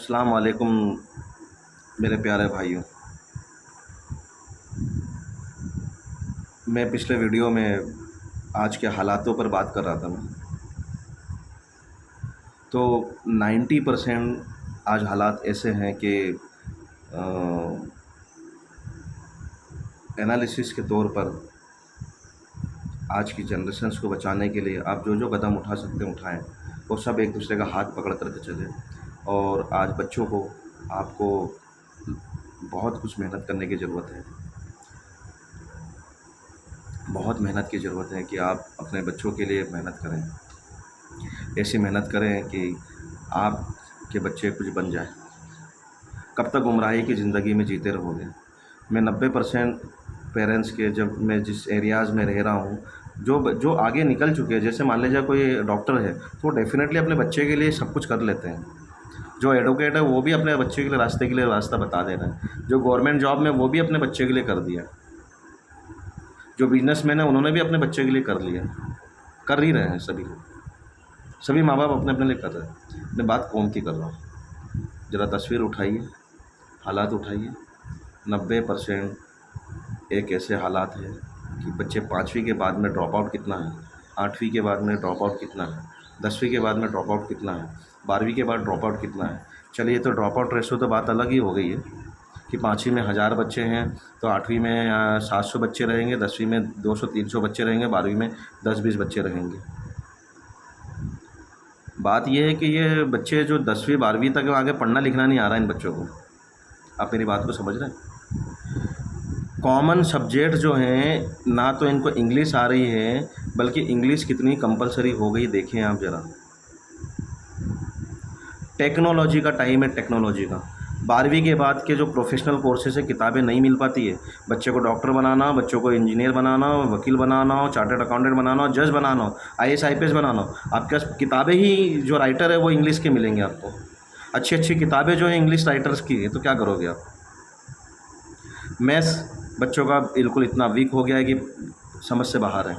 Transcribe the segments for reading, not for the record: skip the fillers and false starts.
अस्सलाम वालेकुम मेरे प्यारे भाइयों। मैं पिछले वीडियो में आज के हालातों पर बात कर रहा था मैं। तो 90% आज हालात ऐसे हैं कि एनालिसिस के तौर पर आज की जनरेशन्स को बचाने के लिए आप जो जो कदम उठा सकते हैं उठाएं, और सब एक दूसरे का हाथ पकड़ करके चलें। और आज बच्चों को आपको बहुत कुछ मेहनत करने की ज़रूरत है, बहुत मेहनत की ज़रूरत है कि आप अपने बच्चों के लिए मेहनत करें। ऐसी मेहनत करें कि आपके बच्चे कुछ बन जाए। कब तक गुमराही की ज़िंदगी में जीते रहोगे? मैं 90% पेरेंट्स के, जब मैं जिस एरियाज़ में रह रहा हूँ, जो आगे निकल चुके हैं, जैसे मान लीजिए कोई डॉक्टर है तो डेफ़िनेटली अपने बच्चे के लिए सब कुछ कर लेते हैं। जो एडवोकेट है वो भी अपने बच्चे के लिए रास्ते के लिए रास्ता बता दे रहे हैं। जो गवर्नमेंट जॉब में वो भी अपने बच्चे के लिए कर दिया। जो बिजनेसमैन है उन्होंने भी अपने बच्चे के लिए कर लिया, कर ही रहे हैं सभी लोग। सभी माँ बाप अपने अपने लिए कर रहे हैं। मैं बात कौम की कर रहा हूँ। ज़रा तस्वीर उठाइए, हालात उठाइए। 90% एक ऐसे हालात हैं कि बच्चे 5वीं के बाद में ड्रॉप आउट कितना है, 8वीं के बाद में ड्रॉप आउट कितना है, 10वीं के बाद में ड्रॉप आउट कितना है, 12वीं के बाद ड्रॉप आउट कितना है। चलिए, तो ड्रॉप आउट रेशो तो बात अलग ही हो गई है कि 5वीं में 1000 बच्चे हैं तो 8वीं में 700 बच्चे रहेंगे, 10वीं में 200-300 बच्चे रहेंगे, 12वीं में 10-20 बच्चे रहेंगे। बात यह है कि ये बच्चे जो 10वीं 12वीं तक आगे पढ़ना लिखना नहीं आ रहा है इन बच्चों को। आप मेरी बात को समझ रहे हैं? कॉमन सब्जेक्ट जो हैं, ना तो इनको इंग्लिश आ रही है, बल्कि इंग्लिश कितनी कंपलसरी हो गई देखें आप ज़रा। टेक्नोलॉजी का टाइम है, टेक्नोलॉजी का। 12वीं के बाद के जो प्रोफेशनल कोर्सेज से किताबें नहीं मिल पाती है। बच्चे को डॉक्टर बनाना हो, बच्चों को इंजीनियर बनाना हो, वकील बनाना हो, चार्टर्ड अकाउंटेंट बनाना हो, जज बनाना हो, आईएएस आईपीएस बनाना हो, आपके पास किताबें ही, जो राइटर है वो इंग्लिश के मिलेंगे आपको। अच्छी अच्छी किताबें जो हैं इंग्लिश राइटर्स की हैं, तो क्या करोगे आप? मैथ्स बच्चों का बिल्कुल इतना वीक हो गया है कि समझ से बाहर है।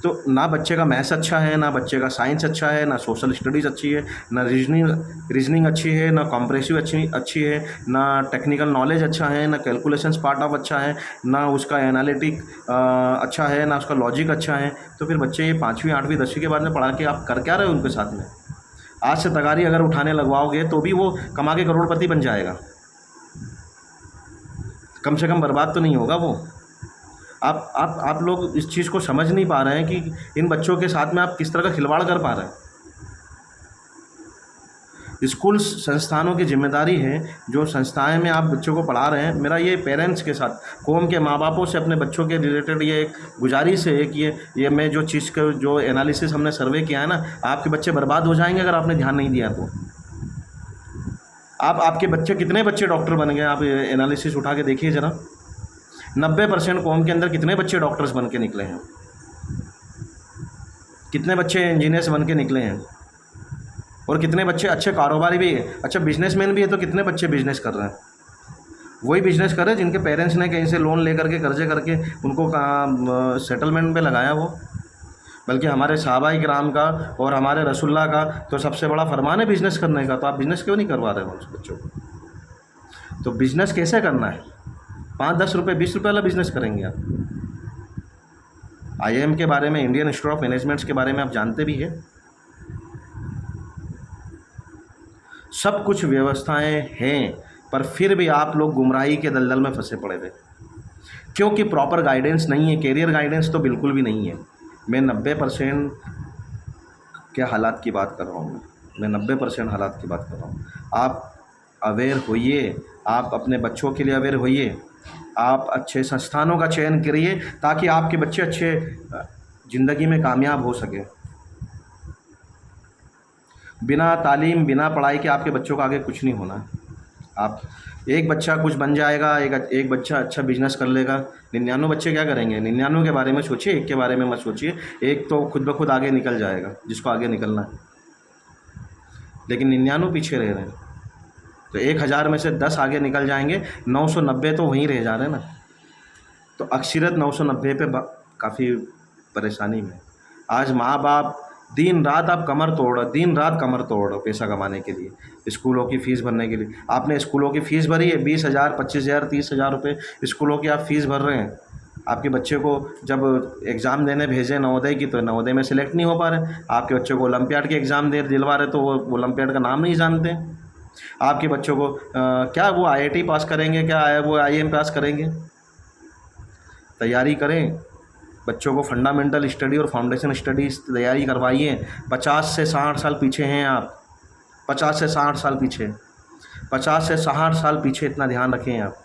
तो ना बच्चे का मैथ्स अच्छा है, ना बच्चे का साइंस अच्छा है, ना सोशल स्टडीज़ अच्छी है, ना रीजनिंग अच्छी है, ना कॉम्प्रेसिव अच्छी है, ना टेक्निकल नॉलेज अच्छा है, ना कैलकुलेशंस पार्ट ऑफ अच्छा है, ना उसका एनालिटिक अच्छा है, ना उसका लॉजिक अच्छा है। तो फिर बच्चे ये 5वीं 8वीं 10वीं के बाद में पढ़ा के आप कर क्या रहे हो उनके साथ में? आज से तगारी अगर उठाने लगवाओगे तो भी वो कमा के करोड़पति बन जाएगा, कम से कम बर्बाद तो नहीं होगा वो। आप लोग इस चीज़ को समझ नहीं पा रहे हैं कि इन बच्चों के साथ में आप किस तरह का खिलवाड़ कर पा रहे हैं। स्कूल संस्थानों की जिम्मेदारी है, जो संस्थाएं में आप बच्चों को पढ़ा रहे हैं। मेरा ये पेरेंट्स के साथ, कौम के माँ बापों से अपने बच्चों के रिलेटेड ये एक गुजारिश है कि ये मैं जो चीज़ का जो एनालिसिस हमने सर्वे किया है ना, आपके बच्चे बर्बाद हो जाएंगे अगर आपने ध्यान नहीं दिया तो। आपके बच्चे, कितने बच्चे डॉक्टर बन गए, आप एनालिसिस उठा के देखिए ज़रा। 90% कौम के अंदर कितने बच्चे डॉक्टर्स बन के निकले हैं, कितने बच्चे इंजीनियर्स बन के निकले हैं, और कितने बच्चे अच्छे कारोबारी भी है, अच्छा बिजनेसमैन भी है, तो कितने बच्चे बिजनेस कर रहे हैं। वही बिजनेस कर रहे हैं जिनके पेरेंट्स ने कहीं से लोन ले करके, कर्जे करके उनको कहाँ सेटलमेंट पे लगाया वो। बल्कि हमारे सहाबाए किराम का और हमारे रसूलुल्लाह का तो सबसे बड़ा फरमान है बिज़नेस करने का, तो आप बिज़नेस क्यों नहीं करवा रहे हो उस बच्चों को? तो बिज़नेस कैसे करना है? 5-10 रुपये 20 रुपये वाला बिज़नेस करेंगे आप? आईआईएम के बारे में, इंडियन इंस्टीट्यूट ऑफ मैनेजमेंट्स के बारे में आप जानते भी हैं। सब कुछ व्यवस्थाएं हैं, पर फिर भी आप लोग गुमराही के दलदल में फंसे पड़े हुए, क्योंकि प्रॉपर गाइडेंस नहीं है। कैरियर गाइडेंस तो बिल्कुल भी नहीं है। मैं 90% के हालात की बात कर रहा हूँ। मैं 90% हालात की बात कर रहा हूँ। आप अवेयर होइए, आप अपने बच्चों के लिए अवेयर होइए, आप अच्छे संस्थानों का चयन करिए ताकि आपके बच्चे अच्छे ज़िंदगी में कामयाब हो सकें। बिना तालीम, बिना पढ़ाई के आपके बच्चों का आगे कुछ नहीं होना। आप, एक बच्चा कुछ बन जाएगा, एक बच्चा अच्छा बिजनेस कर लेगा, 99 बच्चे क्या करेंगे? 99 के बारे में सोचिए, एक के बारे में मत सोचिए। एक तो खुद ब खुद आगे निकल जाएगा जिसको आगे निकलना है, लेकिन 99 पीछे रह रहे हैं। तो 1000 में से 10 आगे निकल जाएंगे, 990 तो वहीं रह जा रहे हैं ना। तो अक्सरियत 990 पे काफ़ी परेशानी में। आज माँ बाप दिन रात आप कमर तोड़ रहे हो, दिन रात कमर तोड़ रहे हो पैसा कमाने के लिए, स्कूलों की फ़ीस भरने के लिए। आपने स्कूलों की फ़ीस भरी है 20,000, 25,000, 30,000 रुपये स्कूलों की आप फ़ीस भर रहे हैं। आपके बच्चे को जब एग्ज़ाम देने भेजे नवोदय की, तो नवोदय में सेलेक्ट नहीं हो पा रहे। आपके बच्चों को ओलंपियाड के एग्ज़ाम दे दिलवा रहे, तो वो ओलंपियाड का नाम नहीं जानते। आपके बच्चों को क्या वो आईआईटी पास करेंगे, क्या वो आईएम पास करेंगे? तैयारी करें, बच्चों को फंडामेंटल स्टडी और फाउंडेशन स्टडीज़ तैयारी करवाइए। 50 से 60 साल पीछे हैं आप, 50 से 60 साल पीछे, 50 से 60 साल पीछे, इतना ध्यान रखें आप।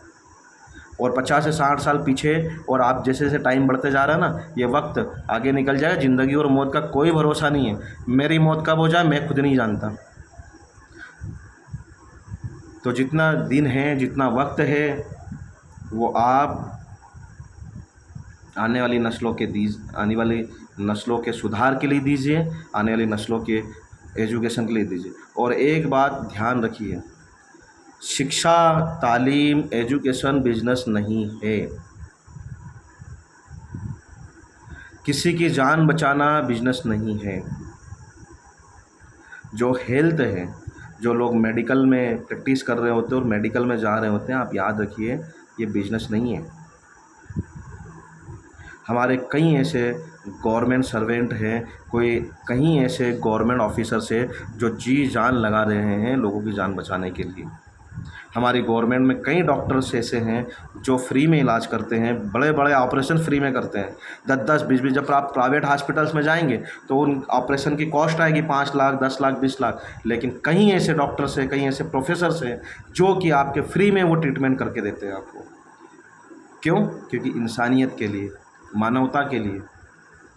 और 50 से 60 साल पीछे, और आप जैसे जैसे टाइम बढ़ते जा रहा है ना, ये वक्त आगे निकल जाएगा। ज़िंदगी और मौत का कोई भरोसा नहीं है। मेरी मौत कब हो जाए मैं खुद नहीं जानता। तो जितना दिन है, जितना वक्त है, वो आप आने वाली नस्लों के सुधार के लिए दीजिए, आने वाली नस्लों के एजुकेशन के लिए दीजिए। और एक बात ध्यान रखिए, शिक्षा, तालीम, एजुकेशन बिजनेस नहीं है। किसी की जान बचाना बिजनेस नहीं है। जो हेल्थ है, जो लोग मेडिकल में प्रैक्टिस कर रहे होते हैं और मेडिकल में जा रहे होते हैं, आप याद रखिए ये बिजनेस नहीं है। हमारे कई ऐसे गवर्नमेंट सर्वेंट हैं, कोई कहीं ऐसे गवर्नमेंट ऑफिसर्स हैं जो जी जान लगा रहे हैं लोगों की जान बचाने के लिए। हमारी गवर्नमेंट में कई डॉक्टर्स ऐसे हैं जो फ्री में इलाज करते हैं, बड़े बड़े ऑपरेशन फ्री में करते हैं। 10-10, 20-20, जब आप प्राइवेट हॉस्पिटल्स में जाएंगे तो उन ऑपरेशन की कॉस्ट आएगी 5 लाख, 10 लाख, 20 लाख। लेकिन कई ऐसे डॉक्टर्स हैं, कई ऐसे प्रोफेसर्स हैं जो कि आपके फ्री में वो ट्रीटमेंट करके देते हैं आपको। क्यों? क्योंकि इंसानियत के लिए, मानवता के लिए,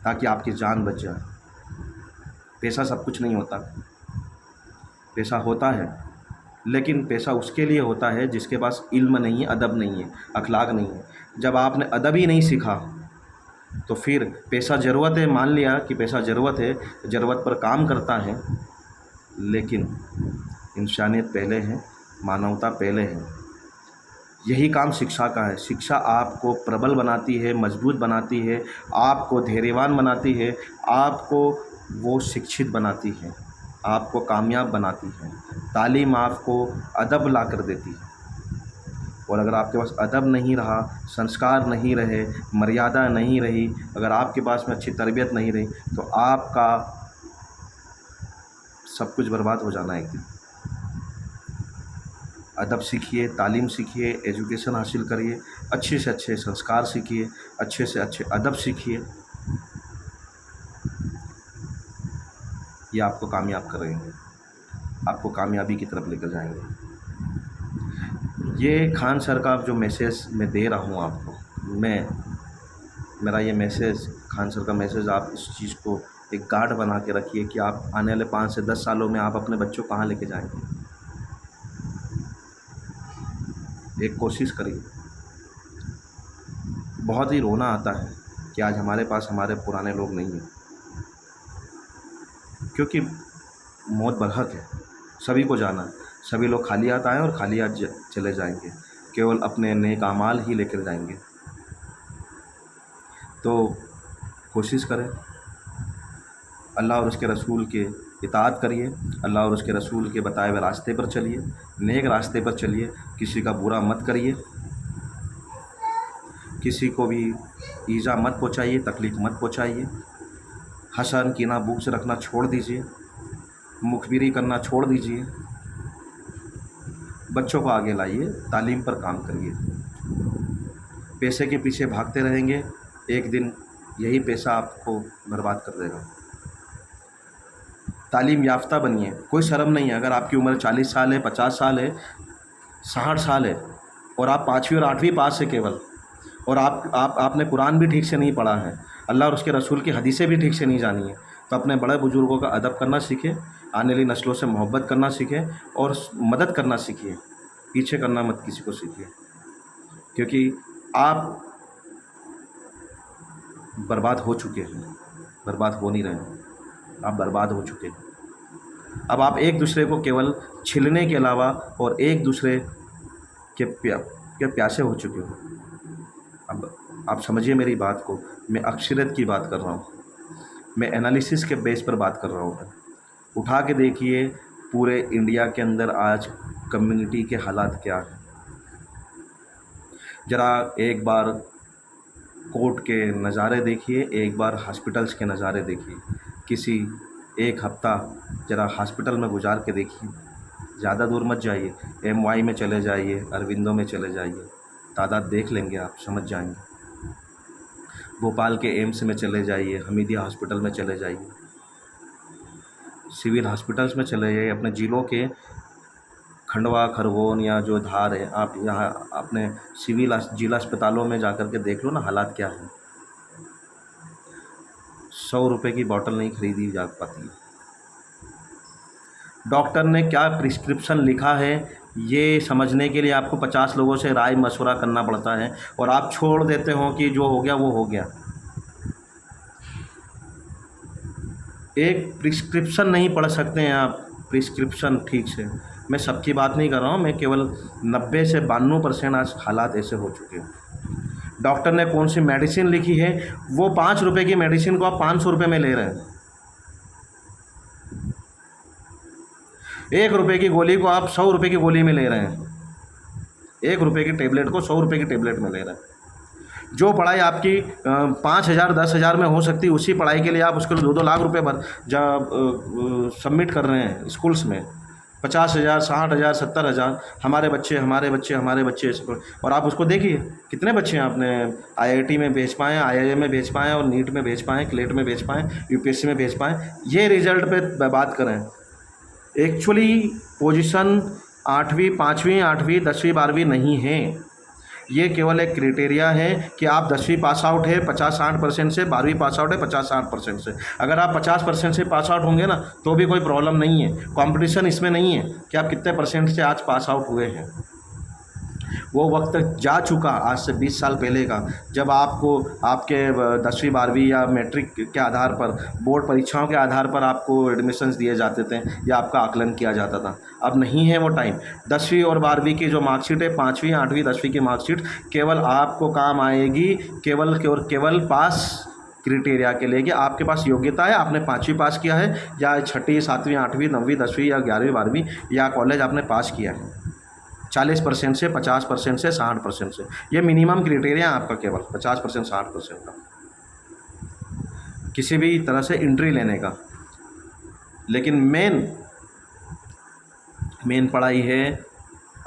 ताकि आपकी जान बच जाए। पैसा सब कुछ नहीं होता। पैसा होता है, लेकिन पैसा उसके लिए होता है जिसके पास इल्म नहीं है, अदब नहीं है, अखलाक नहीं है। जब आपने अदब ही नहीं सीखा तो फिर पैसा ज़रूरत है, मान लिया कि पैसा ज़रूरत है, ज़रूरत पर काम करता है, लेकिन इंसानियत पहले है, मानवता पहले है। यही काम शिक्षा का है। शिक्षा आपको प्रबल बनाती है, मजबूत बनाती है, आपको धैर्यवान बनाती है, आपको वो शिक्षित बनाती है, आपको कामयाब बनाती है। तालीम आपको अदब ला कर देती है। और अगर आपके पास अदब नहीं रहा, संस्कार नहीं रहे, मर्यादा नहीं रही, अगर आपके पास में अच्छी तरबियत नहीं रही, तो आपका सब कुछ बर्बाद हो जाना एक दिन। अदब सीखिए, तालीम सीखिए, एजुकेशन हासिल करिए, अच्छे से अच्छे संस्कार सीखिए, अच्छे से अच्छे अदब सीखिए। ये आपको कामयाब करेंगे, आपको कामयाबी की तरफ लेकर जाएंगे। ये खान सर का जो मैसेज मैं दे रहा हूँ आपको, मेरा ये मैसेज, खान सर का मैसेज, आप इस चीज़ को एक गार्ड बना के रखिए कि आप आने वाले 5 से 10 सालों में आप अपने बच्चों को कहाँ लेके जाएंगे। एक कोशिश करिए। बहुत ही रोना आता है कि आज हमारे पास हमारे पुराने लोग नहीं हैं, क्योंकि मौत बरहक है, सभी को जाना है। सभी लोग खाली हाथ आए और खाली हाथ चले जाएंगे, केवल अपने नेक आमाल ही लेकर जाएंगे। तो कोशिश करें, अल्लाह और उसके रसूल के इताअत करिए, अल्लाह और उसके रसूल के बताए हुए रास्ते पर चलिए, नेक रास्ते पर चलिए, किसी का बुरा मत करिए, किसी को भी ईज़ा मत पहुँचाइए, तकलीफ़ मत पहुँचाइए। हसन कीना बुग़्ज़ रखना छोड़ दीजिए, मुखबिरी करना छोड़ दीजिए, बच्चों को आगे लाइए, तालीम पर काम करिए। पैसे के पीछे भागते रहेंगे, एक दिन यही पैसा आपको बर्बाद कर देगा। तालीम याफ्ता बनिए, कोई शर्म नहीं है। अगर आपकी उम्र 40 साल है, 50 साल है, 60 साल है, और आप 5वीं और 8वीं पास है केवल, और आपने कुरान भी ठीक से नहीं पढ़ा है, अल्लाह और उसके रसूल की हदीसें भी ठीक से नहीं जानी है, तो अपने बड़े बुज़ुर्गों का अदब करना सीखें, आने वाली नस्लों से मोहब्बत करना सीखें और मदद करना सीखिए। पीछे करना मत किसी को सीखिए, क्योंकि आप बर्बाद हो चुके हैं, बर्बाद हो नहीं रहे हैं, आप बर्बाद हो चुके हैं। अब आप एक दूसरे को केवल छीलने के अलावा और एक दूसरे के प्यासे हो चुके हो। अब आप समझिए मेरी बात को, मैं अक्सरियत की बात कर रहा हूँ। मैं एनालिसिस के बेस पर बात कर रहा हूँ। उठा के देखिए पूरे इंडिया के अंदर आज कम्युनिटी के हालात क्या हैं। ज़रा एक बार कोर्ट के नज़ारे देखिए, एक बार हॉस्पिटल्स के नज़ारे देखिए, किसी एक हफ़्ता ज़रा हॉस्पिटल में गुजार के देखिए। ज़्यादा दूर मत जाइए, एमवाई में चले जाइए, अरविंदो में चले जाइए, तादाद देख लेंगे आप, समझ जाएंगे। भोपाल के एम्स में चले जाइए, हमीदिया हॉस्पिटल में चले जाइए, सिविल हॉस्पिटल्स में चले जाइए, अपने ज़िलों के खंडवा, खरगोन या जो धार है, आप यहाँ अपने सिविल जिला अस्पतालों में जाकर के देख लो ना हालात क्या है। 100 रुपये की बॉटल नहीं खरीदी जा पाती। डॉक्टर ने क्या प्रिस्क्रिप्शन लिखा है ये समझने के लिए आपको 50 लोगों से राय मशवरा करना पड़ता है, और आप छोड़ देते हो कि जो हो गया वो हो गया। एक प्रिस्क्रिप्शन नहीं पढ़ सकते हैं आप, प्रिस्क्रिप्शन ठीक से। मैं सबकी बात नहीं कर रहा हूँ, मैं केवल 90 से 92% आज हालात ऐसे हो चुके हैं। डॉक्टर ने कौन सी मेडिसिन लिखी है, वो 5 रुपये की मेडिसिन को आप 500 रुपये में ले रहे हैं। 1 रुपये की गोली को आप 100 रुपये की गोली में ले रहे हैं। 1 रुपये की टेबलेट को 100 रुपये की टेबलेट में ले रहे हैं। जो पढ़ाई आपकी 5,000 10,000 में हो सकती है, उसी पढ़ाई के लिए आप उसके लिए 2-2 लाख रुपए सबमिट कर रहे हैं स्कूल्स में। 50,000 60,000 70,000 हमारे बच्चे ऐसे। और आप उसको देखिए कितने बच्चे हैं आपने IIT में भेज पाए, IIM में भेज पाए, और नीट में भेज पाए, क्लेट में भेज पाए, UPSC में भेज पाए। ये रिजल्ट पे बात करें। एक्चुअली पोजीशन 8वीं 5वीं 8वीं 10वीं 12वीं नहीं है, ये केवल एक क्राइटेरिया है कि आप 10वीं पास आउट है 50-60% से, 12वीं पास आउट है 50-60% से। अगर आप 50% से पास आउट होंगे ना तो भी कोई प्रॉब्लम नहीं है। कंपटीशन इसमें नहीं है कि आप कितने परसेंट से आज पास आउट हुए हैं। वो वक्त जा चुका आज से 20 साल पहले का, जब आपको आपके 10वीं 12वीं या मैट्रिक के आधार पर, बोर्ड परीक्षाओं के आधार पर आपको एडमिशन्स दिए जाते थे या आपका आकलन किया जाता था। अब नहीं है वो टाइम। 10वीं और 12वीं की जो मार्कशीट है, 5वीं 8वीं 10वीं की मार्कशीट केवल आपको काम आएगी केवल पास क्राइटेरिया के लिए कि आपके पास योग्यता है, आपने 5वीं पास किया है, या 6ठी 7वीं 8वीं 9वीं 10वीं या 11वीं 12वीं या कॉलेज आपने पास किया है। 40% से 50% से 60% से, ये मिनिमम क्राइटेरिया है आपका, केवल 50% 60% का किसी भी तरह से एंट्री लेने का। लेकिन मेन पढ़ाई है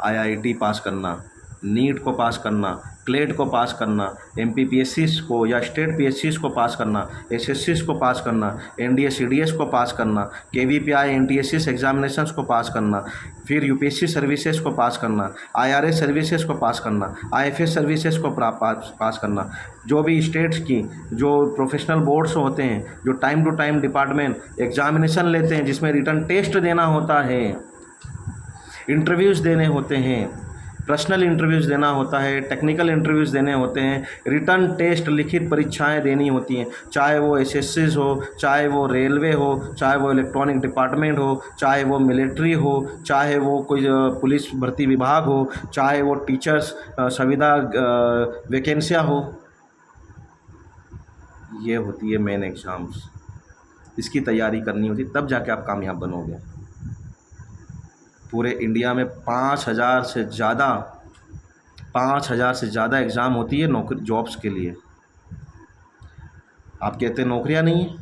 IIT पास करना, नीट को पास करना, क्लेट को पास करना, MPPSCs को या स्टेट PSCs को पास करना, SSCs को पास करना, NDA CDS को पास करना, KVPI NTSS एग्जामिनेशंस को पास करना, फिर UPSC सर्विसेज को पास करना, IRS सर्विसेज को पास करना, IFS सर्विसेज को पास करना। जो भी स्टेट्स की जो प्रोफेशनल बोर्ड्स होते हैं, जो time to time department examination लेते हैं, जिसमें रिटन टेस्ट देना होता है, इंटरव्यूज़ देने होते हैं, पर्सनल इंटरव्यूज़ देना होता है, टेक्निकल इंटरव्यूज़ देने होते हैं, रिटन टेस्ट लिखित परीक्षाएं देनी होती हैं, चाहे वो SSCs हो, चाहे वो रेलवे हो, चाहे वो इलेक्ट्रॉनिक डिपार्टमेंट हो, चाहे वो मिलिट्री हो, चाहे वो कोई पुलिस भर्ती विभाग हो, चाहे वो टीचर्स संविदा वैकेंसियाँ हो। ये होती है मेन एग्ज़ाम्स, इसकी तैयारी करनी होती, तब जाके आप कामयाब बनोगे। पूरे इंडिया में 5,000 से ज़्यादा एग्ज़ाम होती है नौकरी जॉब्स के लिए। आप कहते हैं नौकरियां नहीं है।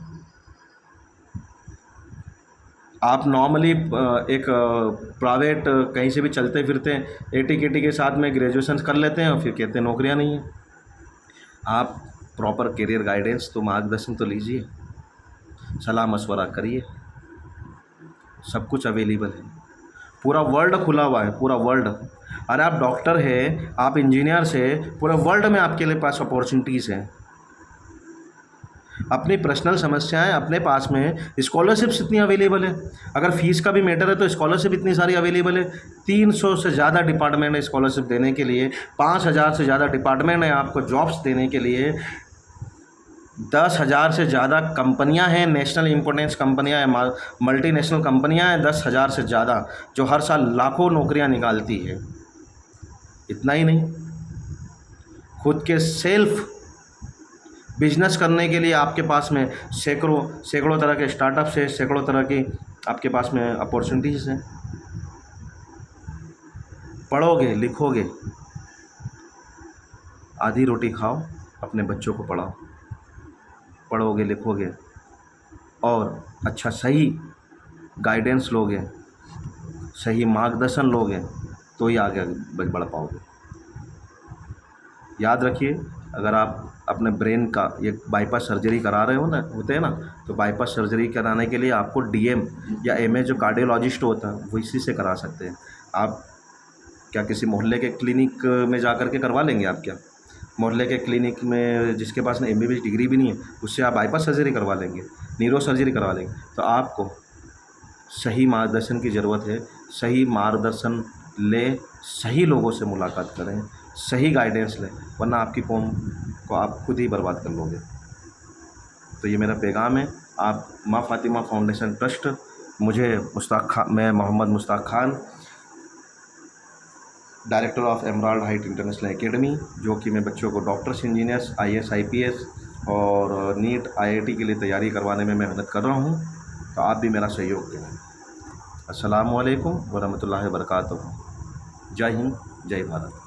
आप नॉर्मली एक प्राइवेट कहीं से भी चलते फिरते AT KT के साथ में ग्रेजुएशन कर लेते हैं और फिर कहते हैं नौकरियां नहीं है। आप प्रॉपर करियर गाइडेंस तो मार्गदर्शन तो लीजिए, सलाह मशवरा करिए, सब कुछ अवेलेबल है। पूरा वर्ल्ड खुला हुआ है, पूरा वर्ल्ड। अरे आप डॉक्टर है, आप इंजीनियर से, पूरे वर्ल्ड में आपके लिए पास अपॉर्चुनिटीज़ हैं। अपनी पर्सनल समस्याएं अपने पास में, स्कॉलरशिप्स इतनी अवेलेबल है। अगर फीस का भी मैटर है तो स्कॉलरशिप इतनी सारी अवेलेबल है। 300 से ज़्यादा डिपार्टमेंट है स्कॉलरशिप देने के लिए, 5,000 से ज़्यादा डिपार्टमेंट है आपको जॉब्स देने के लिए, 10,000 से ज़्यादा कंपनियां हैं, नेशनल इम्पोर्टेंस कंपनियां हैं, मल्टीनेशनल कंपनियां हैं 10,000 से ज़्यादा, जो हर साल लाखों नौकरियां निकालती है। इतना ही नहीं, खुद के सेल्फ बिजनेस करने के लिए आपके पास में सैकड़ों सैकड़ों तरह के स्टार्टअप्स है, सैकड़ों तरह की आपके पास में अपॉर्चुनिटीज़ हैं। पढ़ोगे लिखोगे, आधी रोटी खाओ, अपने बच्चों को पढ़ाओ। पढ़ोगे लिखोगे और अच्छा सही गाइडेंस लोगे, सही मार्गदर्शन लोगे, तो ही आगे बढ़ पाओगे। याद रखिए, अगर आप अपने ब्रेन का एक बाईपास सर्जरी करा रहे हो ना, होते हैं ना, तो बाईपास सर्जरी कराने के लिए आपको डीएम या एमए जो कार्डियोलॉजिस्ट होता है वो इसी से करा सकते हैं। आप क्या किसी मोहल्ले के क्लिनिक में जा कर के करवा लेंगे? आप क्या मोहल्ले के क्लिनिक में जिसके पास ना एमबीबीएस डिग्री भी नहीं है उससे आप बाईपास सर्जरी करवा लेंगे, न्यूरो सर्जरी करवा लेंगे? तो आपको सही मार्गदर्शन की ज़रूरत है। सही मार्गदर्शन लें, सही लोगों से मुलाकात करें, सही गाइडेंस लें, वरना आपकी कौम को आप खुद ही बर्बाद कर लोगे। तो ये मेरा पैगाम है। आप माँ फ़ातिमा फाउंडेशन ट्रस्ट, मैं Mohammad Mushtaq Khan, director of Emerald Height International Academy, जो कि मैं बच्चों को डॉक्टर्स, इंजीनियर्स, आईएएस, आईपीएस और नीट, आईआईटी के लिए तैयारी करवाने में मेहनत कर रहा हूँ। तो आप भी मेरा सहयोग करें। अस्सलामु अलैकुम वरहमतुल्लाहि वबरकातुहू। जय हिंद, जय भारत।